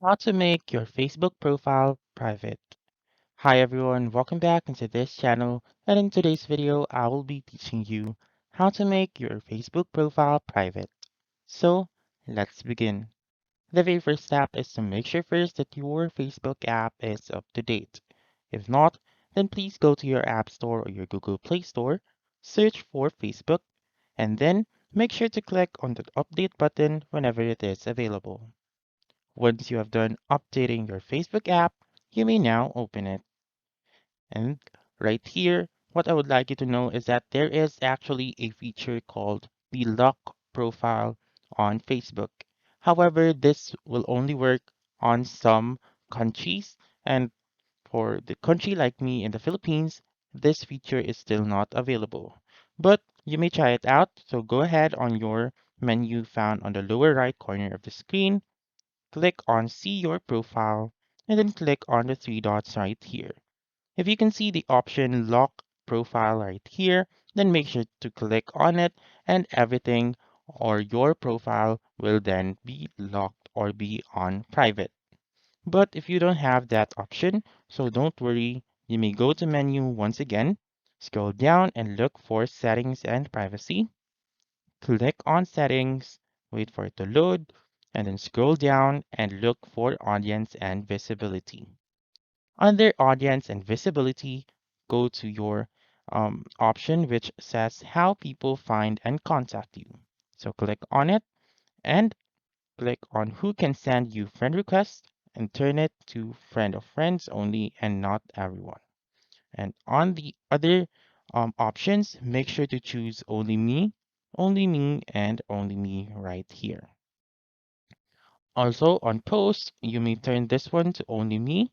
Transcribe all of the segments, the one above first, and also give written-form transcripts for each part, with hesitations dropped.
How to make your Facebook profile private. Hi everyone, welcome back into this channel, and in today's video I will be teaching you how to make your Facebook profile private. So let's begin. The very first step is to make sure first that your Facebook app is up to date. If not, then please go to your App Store or your Google Play Store, search for Facebook, and then make sure to click on the update button whenever it is available. Once you have done updating your Facebook app, you may now open it. And right here, what I would like you to know is that there is actually a feature called the lock profile on Facebook. However, this will only work on some countries, and for the country like me in the Philippines, this feature is still not available. But you may try it out, so go ahead on your menu found on the lower right corner of the screen, click on See Your Profile, and then click on the three dots right here. If you can see the option Lock Profile right here, then make sure to click on it and everything or your profile will then be locked or be on private. But if you don't have that option, so don't worry, you may go to menu once again, scroll down and look for Settings and Privacy. Click on Settings, wait for it to load, and then scroll down and look for Audience and Visibility. Under Audience and Visibility, go to your option which says How People Find and Contact You. So click on it and click on Who Can Send You Friend Requests and turn it to Friend of Friends only and not everyone. And on the other options, make sure to choose only me, and only me right here. Also on posts, you may turn this one to only me,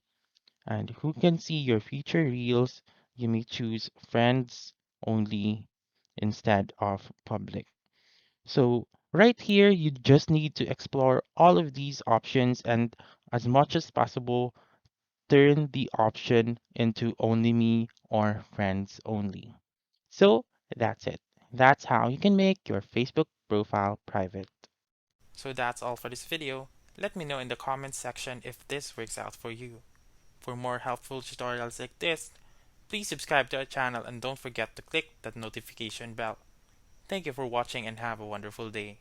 and who can see your future reels, you may choose friends only instead of public. So right here, you just need to explore all of these options and as much as possible, turn the option into only me or friends only. So that's it. That's how you can make your Facebook profile private. So that's all for this video. Let me know in the comments section if this works out for you. For more helpful tutorials like this, please subscribe to our channel and don't forget to click that notification bell. Thank you for watching and have a wonderful day.